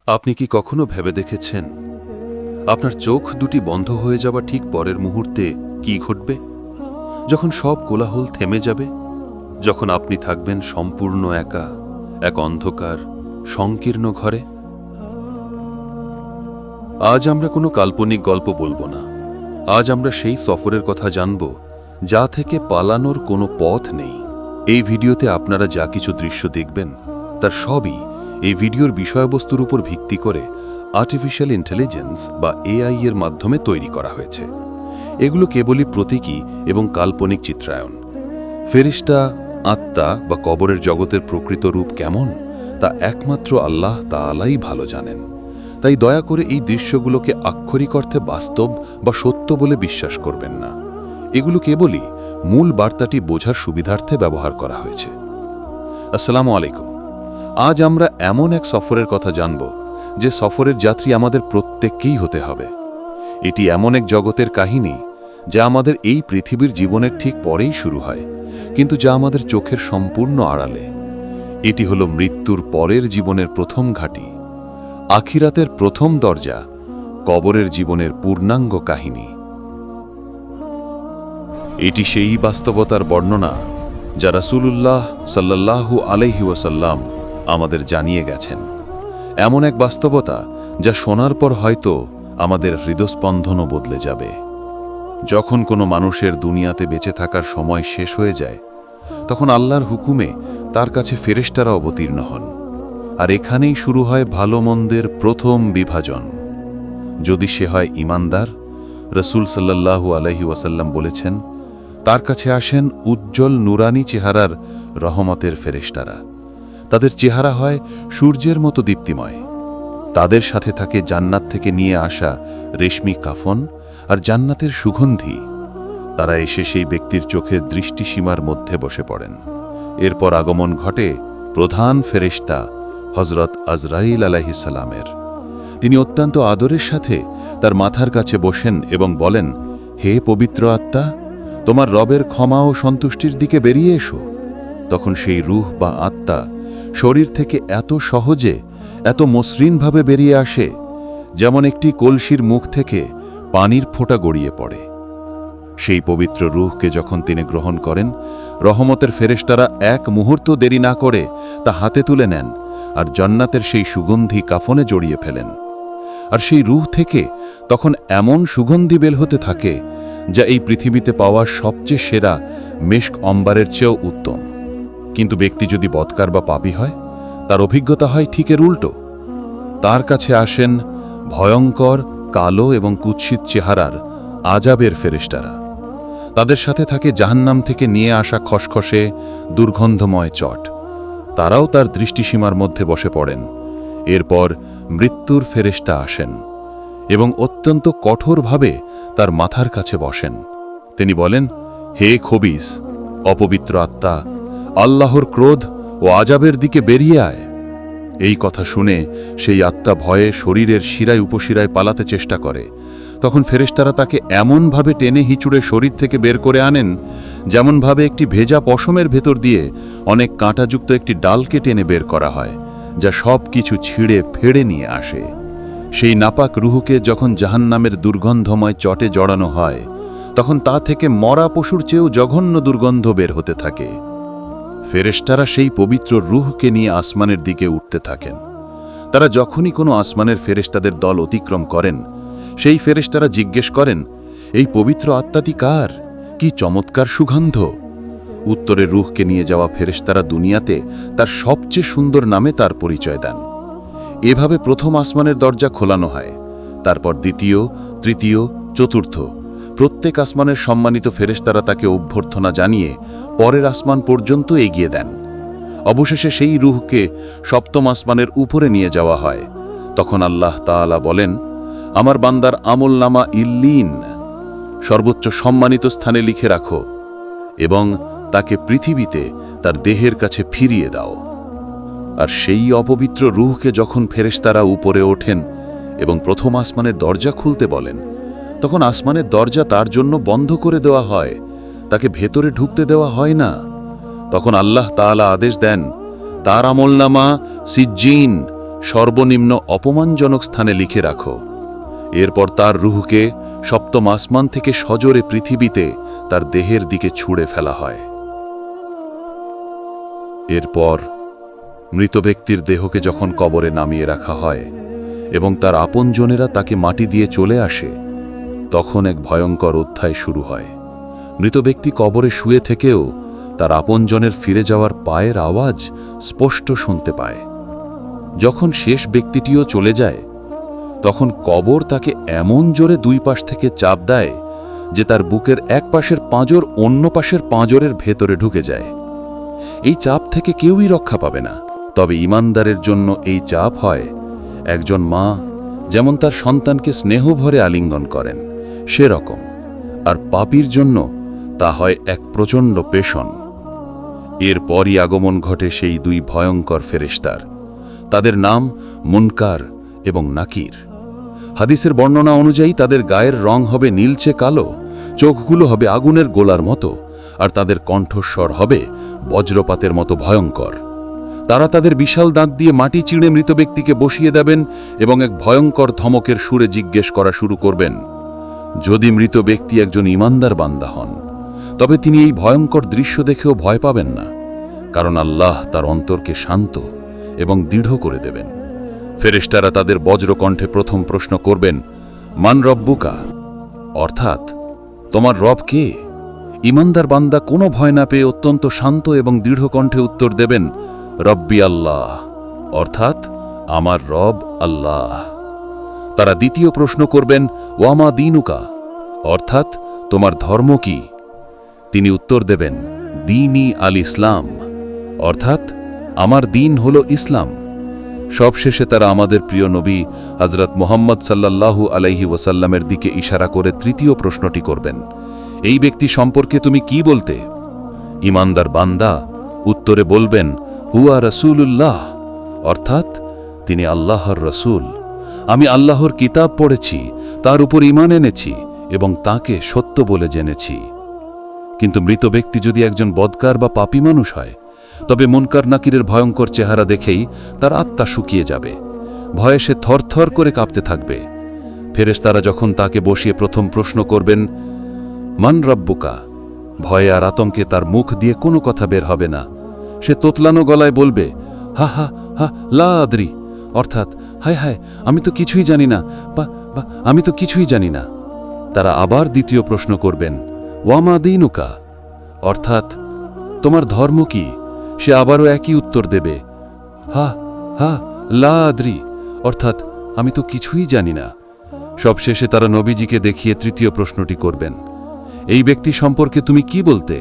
আপনি কি কখনো ভেবে দেখেছেন আপনার চোখ দুটি বন্ধ হয়ে যাওয়া ঠিক পরের মুহূর্তে কি ঘটবে? যখন সব কোলাহল থেমে যাবে, যখন আপনি থাকবেন সম্পূর্ণ একা, এক অন্ধকার সংকীর্ণ ঘরে। আজ আমরা কোনো কাল্পনিক গল্প বলবো না। আজ আমরা সেই সফরের কথা জানব যা থেকে পালানোর কোনো পথ নেই। এই ভিডিওতে আপনারা যা কিছু দৃশ্য দেখবেন তার সবই এই ভিডিওর বিষয়বস্তুর উপর ভিত্তি করে আর্টিফিশিয়াল ইন্টেলিজেন্স বা এআই এর মাধ্যমে তৈরি করা হয়েছে। এগুলো কেবলই প্রতীকী এবং কাল্পনিক চিত্রায়ন। ফেরেশতা, আত্মা বা কবরের জগতের প্রকৃত রূপ কেমন তা একমাত্র আল্লাহ তাআলাই ভালো জানেন। তাই দয়া করে এই দৃশ্যগুলোকে আক্ষরিক অর্থে বাস্তব বা সত্য বলে বিশ্বাস করবেন না। এগুলো কেবলই মূল বার্তাটি বোঝার সুবিধার্থে ব্যবহার করা হয়েছে। আসসালামু আলাইকুম। আজ আমরা এমন এক সফরের কথা জানব যে সফরের যাত্রী আমাদের প্রত্যেককেই হতে হবে। এটি এমন এক জগতের কাহিনী যা আমাদের এই পৃথিবীর জীবনের ঠিক পরেই শুরু হয়, কিন্তু যা আমাদের চোখের সম্পূর্ণ আড়ালে। এটি হলো মৃত্যুর পরের জীবনের প্রথম ঘাঁটি, আখিরাতের প্রথম দরজা, কবরের জীবনের পূর্ণাঙ্গ কাহিনী। এটি সেই বাস্তবতার বর্ণনা যা রাসূলুল্লাহ সাল্লাল্লাহু আলাইহি ওয়াসাল্লাম আমাদের জানিয়ে গেছেন। এমন এক বাস্তবতা যা শোনার পর হয়তো আমাদের হৃদস্পন্দনও বদলে যাবে। যখন কোনো মানুষের দুনিয়াতে বেঁচে থাকার সময় শেষ হয়ে যায়, তখন আল্লাহর হুকুমে তার কাছে ফেরেশতারা অবতীর্ণ হন। আর এখানেই শুরু হয় ভালো মন্দের প্রথম বিভাজন। যদি সে হয় ঈমানদার, রাসূল সাল্লাল্লাহু আলাইহি ওয়াসাল্লাম বলেছেন, তার কাছে আসেন উজ্জ্বল নুরানি চেহারার রহমতের ফেরেশতারা। তাদের চেহারা হয় সূর্যের মতো দীপ্তিময়। তাদের সাথে থাকে জান্নাত থেকে নিয়ে আসা রেশমি কাফন আর জান্নাতের সুগন্ধি। তারা এসে সেই ব্যক্তির চোখের দৃষ্টিসীমার মধ্যে বসে পড়েন। এরপর আগমন ঘটে প্রধান ফেরেশতা হযরত আজরাইল আলাইহিস সালামের। তিনি অত্যন্ত আদরের সাথে তার মাথার কাছে বসেন এবং বলেন, হে পবিত্র আত্মা, তোমার রবের ক্ষমা ও সন্তুষ্টির দিকে বেরিয়ে এসো। তখন সেই রূহ বা আত্মা শরীর থেকে এত সহজে, এত মসৃণভাবে বেরিয়ে আসে যেমন একটি কলসির মুখ থেকে পানির ফোঁটা গড়িয়ে পড়ে। সেই পবিত্র রূহকে যখন তিনি গ্রহণ করেন, রহমতের ফেরেশতারা এক মুহূর্ত দেরি না করে তা হাতে তুলে নেন আর জান্নাতের সেই সুগন্ধি কাফনে জড়িয়ে ফেলেন। আর সেই রূহ থেকে তখন এমন সুগন্ধি বের হতে থাকে যা এই পৃথিবীতে পাওয়া সবচেয়ে সেরা মেশক অম্বারের চেয়েও উত্তম। কিন্তু ব্যক্তি যদি বদকার বা পাপী হয়, তার অভিজ্ঞতা হয় ঠিক এর উল্টো। তার কাছে আসেন ভয়ঙ্কর, কালো এবং কুৎসিত চেহারার আযাবের ফেরেশতারা। তাদের সাথে থাকে জাহান্নাম থেকে নিয়ে আসা খসখসে দুর্গন্ধময় চট। তারাও তার দৃষ্টিসীমার মধ্যে বসে পড়েন। এরপর মৃত্যুর ফেরেশতা আসেন এবং অত্যন্ত কঠোরভাবে তার মাথার কাছে বসেন। তিনি বলেন, হে খবিস, অপবিত্র আত্মা, আল্লাহর ক্রোধ ও আযাবের দিকে বেরিয়ে আয়। এই কথা শুনে সেই আত্মা ভয়ে শরীরের শিরায় উপশিরায় পালাতে চেষ্টা করে। তখন ফেরেশতারা তাকে এমনভাবে টেনে হিচুড়ে শরীর থেকে বের করে আনেন যেমনভাবে একটি ভেজা পশমের ভেতর দিয়ে অনেক কাঁটাযুক্ত একটি ডালকে টেনে বের করা হয়, যা সব কিছু ছিঁড়ে ফেড়ে নিয়ে আসে। সেই নাপাক রুহুকে যখন জাহান্নামের দুর্গন্ধময় চটে জড়ানো হয়, তখন তা থেকে মরা পশুর চেয়েও জঘন্য দুর্গন্ধ বের হতে থাকে। ফেরেশতারা সেই পবিত্র রূহকে নিয়ে আসমানের দিকে উঠতে থাকেন। তারা যখনই কোনো আসমানের ফেরেশতাদের দল অতিক্রম করেন, সেই ফেরেশতারা জিজ্ঞেস করেন, এই পবিত্র আত্মাটি কার? কি চমৎকার সুগন্ধ! উত্তরে রূহকে নিয়ে যাওয়া ফেরেশতারা দুনিয়াতে তার সবচেয়ে সুন্দর নামে তার পরিচয় দেন। এভাবে প্রথম আসমানের দরজা খোলানো হয়। তারপর দ্বিতীয়, তৃতীয়, চতুর্থ প্রত্যেক আসমানের সম্মানিত ফেরেশতারা তাকে অভ্যর্থনা জানিয়ে পরের আসমান পর্যন্ত এগিয়ে দেন। অবশেষে সেই রূহকে সপ্তম আসমানের উপরে নিয়ে যাওয়া হয়। তখন আল্লাহ তাআলা বলেন, আমার বান্দার আমলনামা ইল্লিন সর্বোচ্চ সম্মানিত স্থানে লিখে রাখো এবং তাকে পৃথিবীতে তার দেহের কাছে ফিরিয়ে দাও। আর সেই অপবিত্র রূহকে যখন ফেরেশতারা উপরে ওঠেন এবং প্রথম আসমানের দরজা খুলতে বলেন, তখন আসমানের দরজা তার জন্য বন্ধ করে দেওয়া হয়, তাকে ভেতরে ঢুকতে দেওয়া হয় না। তখন আল্লাহ তাআলা আদেশ দেন, তার আমলনামা সিজ্জিন সর্বনিম্ন অপমানজনক স্থানে লিখে রাখো। এরপর তার রুহকে সপ্তম আসমান থেকে সজোরে পৃথিবীতে তার দেহের দিকে ছুঁড়ে ফেলা হয়। এরপর মৃত ব্যক্তির দেহকে যখন কবরে নামিয়ে রাখা হয় এবং তার আপনজনেরা তাকে মাটি দিয়ে চলে আসে, তখন এক ভয়ঙ্কর অধ্যায় শুরু হয়। মৃত ব্যক্তি কবরে শুয়ে থেকেও তার আপনজনের ফিরে যাওয়ার পায়ের আওয়াজ স্পষ্ট শুনতে পায়। যখন শেষ ব্যক্তিটিও চলে যায়, তখন কবর তাকে এমন জোরে দুই পাশ থেকে চাপ দেয় যে তার বুকের এক পাশের পাঁজর অন্য পাশের পাঁজরের ভেতরে ঢুকে যায়। এই চাপ থেকে কেউই রক্ষা পাবে না। তবে ঈমানদারের জন্য এই চাপ হয় একজন মা যেমন তার সন্তানকে স্নেহভরে আলিঙ্গন করেন সেরকম, আর পাপীর জন্য তা হয় এক প্রচণ্ড পেষণ। এরপরই আগমন ঘটে সেই দুই ভয়ঙ্কর ফেরেশতার। তাদের নাম মুনকার এবং নাকির। হাদিসের বর্ণনা অনুযায়ী তাদের গায়ের রং হবে নীলচে কালো, চোখগুলো হবে আগুনের গোলার মতো, আর তাদের কণ্ঠস্বর হবে বজ্রপাতের মতো ভয়ঙ্কর। তারা তাদের বিশাল দাঁত দিয়ে মাটি চিড়ে মৃত ব্যক্তিকে বসিয়ে দেবেন এবং এক ভয়ঙ্কর ধমকের সুরে জিজ্ঞেস করা শুরু করবেন। যদি মৃত ব্যক্তি একজন ঈমানদার বান্দা হন, তবে তিনি এই ভয়ঙ্কর দৃশ্য দেখেও ভয় পাবেন না, কারণ আল্লাহ তার অন্তরকে শান্ত এবং দৃঢ় করে দেবেন। ফেরেশতারা তাদের বজ্রকণ্ঠে প্রথম প্রশ্ন করবেন, মান রব্বুকা, অর্থাৎ তোমার রব কে? ঈমানদার বান্দা কোনো ভয় না পেয়ে অত্যন্ত শান্ত এবং দৃঢ় কণ্ঠে উত্তর দেবেন, রব্বি আল্লাহ, অর্থাৎ আমার রব আল্লাহ। তারা দ্বিতীয় প্রশ্ন করবেন, ওয়ামা দীনুকা, অর্থাৎ তোমার ধর্ম কি? তিনি উত্তর দেবেন, দীনি আল ইসলাম, অর্থাৎ আমার দিন হল ইসলাম। সবশেষে তারা আমাদের প্রিয় নবী হযরত মুহাম্মদ সাল্লাল্লাহু আলাইহি ওয়াসাল্লামের দিকে ইশারা করে তৃতীয় প্রশ্নটি করবেন, এই ব্যক্তি সম্পর্কে তুমি কি বলতে? ঈমানদার বান্দা উত্তরে বলবেন, হুয়া রাসূলুল্লাহ, অর্থাৎ তিনি আল্লাহর রসূল। আমি আল্লাহর কিতাব পড়েছি, তার উপর ঈমান এনেছি এবং তাকে সত্য বলে জেনেছি। কিন্তু মৃত ব্যক্তি যদি একজন বদকার বা পাপী মানুষ হয়, তবে মুনকার নাকিরের ভয়ঙ্কর চেহারা দেখেই তার আত্মা শুকিয়ে যাবে। ভয়ে সে থরথর করে কাঁপতে থাকবে। ফেরেশতারা যখন তাকে বসিয়ে প্রথম প্রশ্ন করবেন, মান রব্বুকা, ভয়ে আর আতঙ্কে তার মুখ দিয়ে কোনো কথা বের হবে না। সে তোতলানো গলায় বলবে, হা হা হা লা আদরি, অর্থাৎ হায় হায়, আমি তো কিছুই জানি না, বা আমি তো কিছুই জানি না। তারা আবার দ্বিতীয় প্রশ্ন করবেন, ওয়ামা দীনুকা, অর্থাৎ তোমার ধর্ম কি? সে আবারও একই উত্তর দেবে, হা হা লা আদরি, অর্থাৎ আমি তো কিছুই জানি না। সবশেষে তারা নবীজিকে দেখিয়ে তৃতীয় প্রশ্নটি করবেন, এই ব্যক্তি সম্পর্কে তুমি কি বলতে?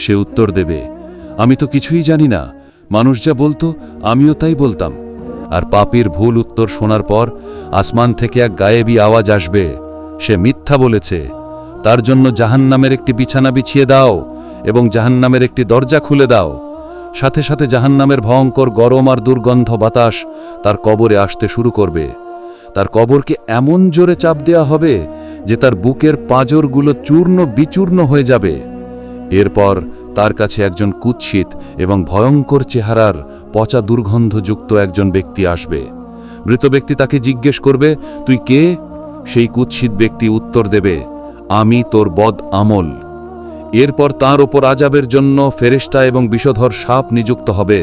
সে উত্তর দেবে, আমি তো কিছুই জানি না, মানুষ যা বলতো আমিও তাই বলতাম। আর পাপীর ভুল উত্তর শোনার পর আসমান থেকে এক গায়েবী আওয়াজ আসবে, সে মিথ্যা বলেছে, তার জন্য জাহান্নামের একটি বিছানা বিছিয়ে দাও এবং জাহান্নামের একটি দরজা খুলে দাও। সাথে সাথে জাহান্নামের ভয়ঙ্কর গরম আর দুর্গন্ধ বাতাস তার কবরে আসতে শুরু করবে। তার কবরকে এমন জোরে চাপ দেয়া হবে যে তার বুকের পাঁজরগুলো চূর্ণ বিচূর্ণ হয়ে যাবে। এরপর তার কাছে একজন কুৎসিত এবং ভয়ঙ্কর চেহারার পচা দুর্গন্ধযুক্ত একজন ব্যক্তি আসবে। মৃত ব্যক্তি তাকে জিজ্ঞেস করবে, তুই কে? সেই কুৎসিত ব্যক্তি উত্তর দেবে, আমি তোর বদ আমল। এরপর তার ওপর আযাবের জন্য ফেরেশতা এবং বিষধর সাপ নিযুক্ত হবে,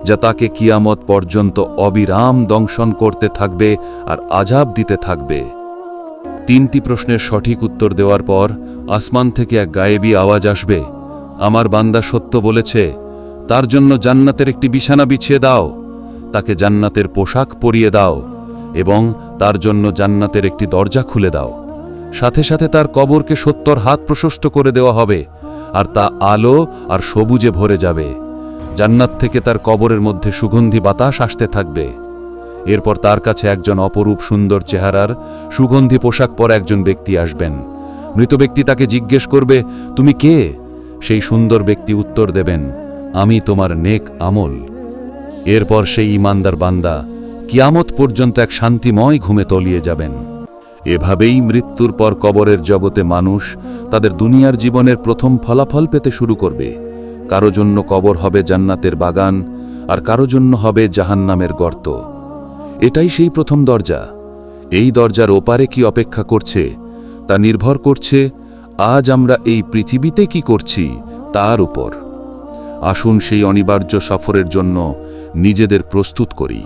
যা তাকে কিয়ামত পর্যন্ত অবিরাম দংশন করতে থাকবে আর আযাব দিতে থাকবে। তিনটি প্রশ্নের সঠিক উত্তর দেওয়ার পর আসমান থেকে এক গায়েবী আওয়াজ আসবে, আমার বান্দা সত্য বলেছে, তার জন্য জান্নাতের একটি বিছানা বিছিয়ে দাও, তাকে জান্নাতের পোশাক পরিয়ে দাও এবং তার জন্য জান্নাতের একটি দরজা খুলে দাও। সাথে সাথে তার কবরকে ৭০ হাত প্রশস্ত করে দেওয়া হবে, আর তা আলো আর সবুজে ভরে যাবে। জান্নাত থেকে তার কবরের মধ্যে সুগন্ধি বাতাস আসতে থাকবে। এরপর তার কাছে একজন অপরূপ সুন্দর চেহারার সুগন্ধি পোশাক পরা একজন ব্যক্তি আসবেন। মৃত ব্যক্তি তাকে জিজ্ঞেস করবে, তুমি কে? সেই সুন্দর ব্যক্তি উত্তর দেবেন, আমি তোমার নেক আমল। এরপর সেই ঈমানদার বান্দা কিয়ামত পর্যন্ত এক শান্তিময় ঘুমে তলিয়ে যাবেন। এভাবেই মৃত্যুর পর কবরের জগতে মানুষ তাদের দুনিয়ার জীবনের প্রথম ফলাফল পেতে শুরু করবে। কারো জন্য কবর হবে জান্নাতের বাগান, আর কারো জন্য হবে জাহান্নামের গর্ত। এটাই সেই প্রথম দরজা। এই দরজার ওপারে কি অপেক্ষা করছে তা নির্ভর করছে আজ আমরা এই পৃথিবীতে কি করছি তার উপর। আসুন সেই অনিবার্য সফরের জন্য নিজেদের প্রস্তুত করি।